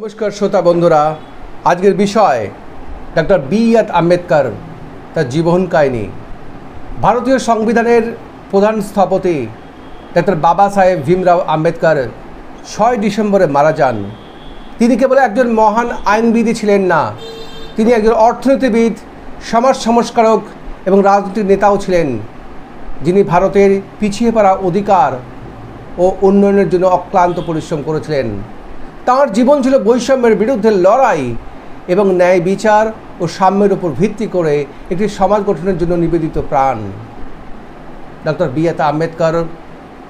নমস্কার শ্রোতা বন্ধুরা, আজকের বিষয় ডক্টর বি.আর. আম্বেদকর, তার জীবন কাহিনী। ভারতীয় সংবিধানের প্রধান স্থপতি ডক্টর বাবা সাহেব ভীমরাও আম্বেদকর 6 ডিসেম্বরে মারা যান। তিনি কেবল একজন মহান আইনবিদই ছিলেন না, তিনি একজন অর্থনীতিবিদ, সমাজ সংস্কারক এবং রাজনৈতিক নেতাও ছিলেন, যিনি ভারতের পিছিয়ে পড়া অধিকার ও উন্নয়নের জন্য অক্লান্ত পরিশ্রম করেছিলেন। তাঁর জীবন ছিল বৈষম্যের বিরুদ্ধে লড়াই এবং ন্যায় বিচার ও সাম্যের উপর ভিত্তি করে একটি সমাজ গঠনের জন্য নিবেদিত প্রাণ। Doctor B.R.. আম্বেদকর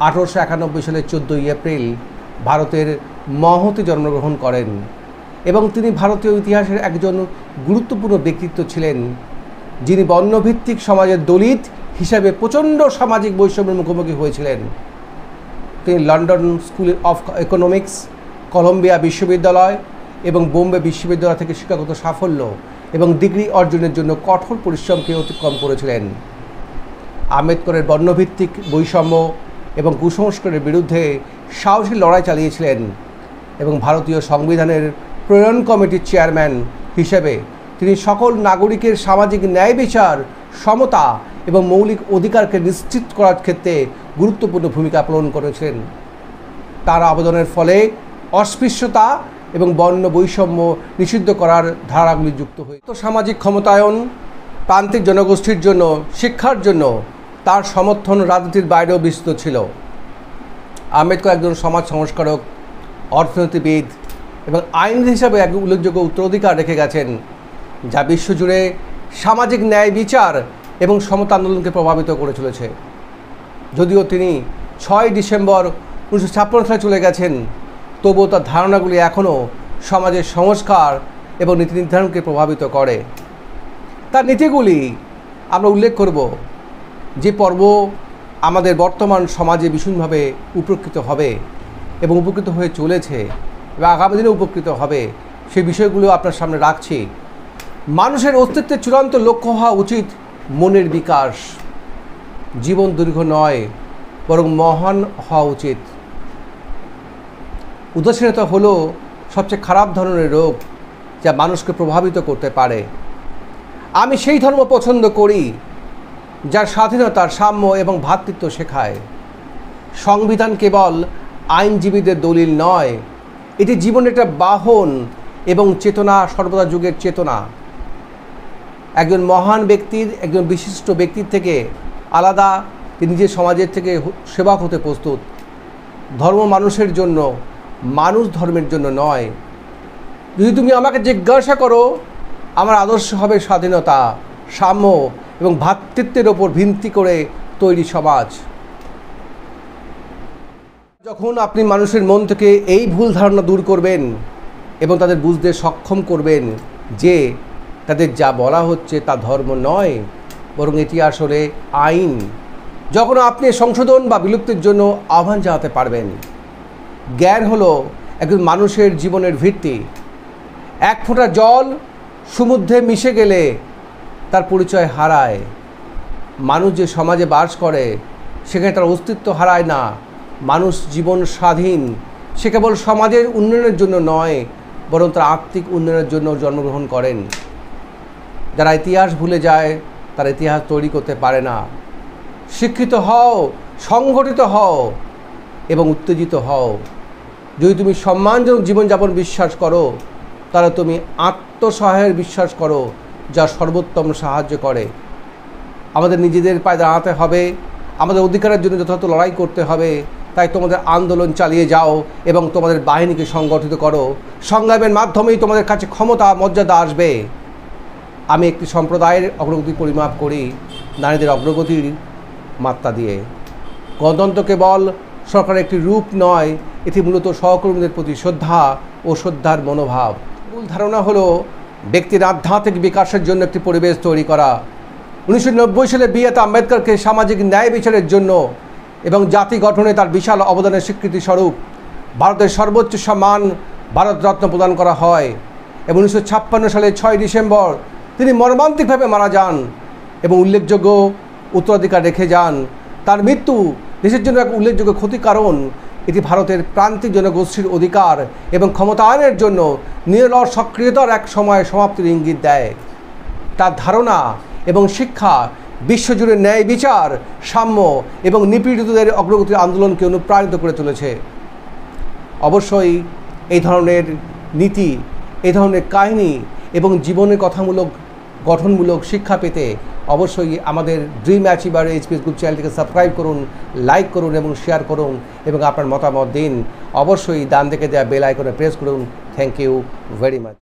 1891 সালের 14 এপ্রিল ভারতের মহতে জন্মগ্রহণ করেন এবং তিনি ভারতীয় ইতিহাসের একজন গুরুত্বপূর্ণ ব্যক্তিত্ব ছিলেন, যিনি বর্ণভিত্তিক সমাজের দলিত হিসাবে প্রচণ্ড সামাজিক বৈষম্যের মুখোমুখি হয়েছিলেন। তিনি London School of Economics, Columbia বিশ্ববিদ্যালয় এবং বোম্বে বিশ্ববিদ্যালয় থেকে শিক্ষাগত সাফল্য এবং ডিগ্রি অর্জনের জন্য কঠোর পরিশ্রমকে অতিক্রম করেছিলেন। আম্বেদকরের বর্ণভিত্তিক বৈষম্য এবং কুসংস্কারের বিরুদ্ধে সাহসী লড়াই চালিয়েছিলেন এবং ভারতীয় সংবিধানের প্রণয়ন কমিটির চেয়ারম্যান হিসেবে তিনি সকল নাগরিকের সামাজিক ন্যায় বিচার, সমতা এবং মৌলিক অধিকারকে নিশ্চিত করার ক্ষেত্রে গুরুত্বপূর্ণ ভূমিকা পালন করেছিলেন। তার অবদানের ফলে অস্পৃশ্যতা এবং বর্ণ বৈষম্য নিষিদ্ধ করার ধারাগুলি যুক্ত হয়ে সামাজিক ক্ষমতায়ন, প্রান্তিক জনগোষ্ঠীর জন্য শিক্ষার জন্য তার সমর্থন রাজনীতির বাইরেও বিস্তৃত ছিল। আম্বেদকর একজন সমাজ সংস্কারক, অর্থনীতিবিদ এবং আইনজীবী হিসাবে এক উল্লেখযোগ্য উত্তরাধিকার রেখে গেছেন, যা বিশ্বজুড়ে সামাজিক ন্যায় বিচার এবং সমতা আন্দোলনকে প্রভাবিত করে চলেছে। যদিও তিনি 6 ডিসেম্বর 1956 সালে চলে গেছেন, তবুও তার ধারণাগুলি এখনও সমাজের সংস্কার এবং নীতি নির্ধারণকে প্রভাবিত করে। তার নীতিগুলি আমরা উল্লেখ করব, যে পর্ব আমাদের বর্তমান সমাজে ভীষণভাবে উপকৃত হবে এবং উপকৃত হয়ে চলেছে এবং আগামী দিনে উপকৃত হবে, সেই বিষয়গুলো আপনার সামনে রাখছি। মানুষের অস্তিত্বের চূড়ান্ত লক্ষ্য হওয়া উচিত মনের বিকাশ। জীবন দীর্ঘ নয়, বরং মহান হওয়া উচিত। উদাসীনতা হলো সবচেয়ে খারাপ ধরনের রোগ, যা মানুষকে প্রভাবিত করতে পারে। আমি সেই ধর্ম পছন্দ করি যার স্বাধীনতা, সাম্য এবং ভ্রাতৃত্ব শেখায়। সংবিধান কেবল আইনজীবীদের দলিল নয়, এটি জীবনের একটা বাহন এবং চেতনা, সর্বদা যুগের চেতনা। একজন মহান ব্যক্তির, একজন বিশিষ্ট ব্যক্তির থেকে আলাদা তিনি নিজের সমাজের থেকে সেবক হতে প্রস্তুত। ধর্ম মানুষের জন্য, মানুষ ধর্মের জন্য নয়। যদি তুমি আমাকে জিজ্ঞাসা করো, আমার আদর্শ হবে স্বাধীনতা, সাম্য এবং ভ্রাতৃত্বের ওপর ভিত্তি করে তৈরি সমাজ। যখন আপনি মানুষের মন থেকে এই ভুল ধারণা দূর করবেন এবং তাদের বুঝতে সক্ষম করবেন যে তাদের যা বলা হচ্ছে তা ধর্ম নয়, বরং এটি আসলে আইন, যখন আপনি সংশোধন বা বিলুপ্তির জন্য আহ্বান জানাতে পারবেন। জ্ঞান হলো একজন মানুষের জীবনের ভিত্তি। এক ফোঁটা জল সমুদ্রে মিশে গেলে তার পরিচয় হারায়। মানুষ যে সমাজে বাস করে সেখানে তার অস্তিত্ব হারায় না। মানুষ জীবন স্বাধীন। সে কেবল সমাজের উন্নয়নের জন্য নয়, বরং তার আত্মিক উন্নয়নের জন্য জন্মগ্রহণ করেন। যারা ইতিহাস ভুলে যায় তারা ইতিহাস তৈরি করতে পারে না। শিক্ষিত হও, সংগঠিত হও এবং উত্তেজিত হও। যদি তুমি সম্মানজনক জীবনযাপন বিশ্বাস করো, তাহলে তুমি আত্মসহায়ের বিশ্বাস করো, যা সর্বোত্তম সাহায্য করে। আমাদের নিজেদের পায়ে দাঁড়াতে হবে, আমাদের অধিকারের জন্য যথাযথ লড়াই করতে হবে। তাই তোমাদের আন্দোলন চালিয়ে যাও এবং তোমাদের বাহিনীকে সংগঠিত করো। সংগ্রামের মাধ্যমেই তোমাদের কাছে ক্ষমতা, মর্যাদা আসবে। আমি একটি সম্প্রদায়ের অগ্রগতি পরিমাপ করি নারীদের অগ্রগতির মাত্রা দিয়ে। গণতন্ত্র কেবল সরকারের একটি রূপ নয়, এটি মূলত সহকর্মীদের প্রতি শ্রদ্ধা ও শ্রদ্ধার মনোভাব। মূল ধারণা হলো ব্যক্তির আধ্যাত্মিক বিকাশের জন্য একটি পরিবেশ তৈরি করা। 1990 সালে বি.আর. আম্বেদকরকে সামাজিক ন্যায় বিচারের জন্য এবং জাতি গঠনে তার বিশাল অবদানের স্বীকৃতি স্বরূপ ভারতের সর্বোচ্চ সম্মান ভারতরত্ন প্রদান করা হয় এবং 1956 সালে 6 ডিসেম্বর তিনি মর্মান্তিকভাবে মারা যান এবং উল্লেখযোগ্য উত্তরাধিকার রেখে যান। তার মৃত্যু দেশের জন্য এক উল্লেখযোগ্য ক্ষতির কারণ, এটি ভারতের প্রান্তিক জনগোষ্ঠীর অধিকার এবং ক্ষমতায়নের জন্য নিরলস সক্রিয়তার এক সময় সমাপ্তির ইঙ্গিত দেয়। তার ধারণা এবং শিক্ষা বিশ্বজুড়ে ন্যায় বিচার, সাম্য এবং নিপীড়িতদের অগ্রগতির আন্দোলনকে অনুপ্রাণিত করে তুলেছে। অবশ্যই এই ধরনের নীতি, এই ধরনের কাহিনী এবং জীবনের কথামূলক গঠনমূলক শিক্ষা পেতে অবশ্যই আমাদের ড্রিম অ্যাচিভার এইচপিএস গ্রুপ চ্যানেলটিকে সাবস্ক্রাইব করুন, লাইক করুন এবং শেয়ার করুন এবং আপনার মতামত দিন। অবশ্যই ডান দিকে দেওয়া বেল আইকনে প্রেস করুন। Thank you very much.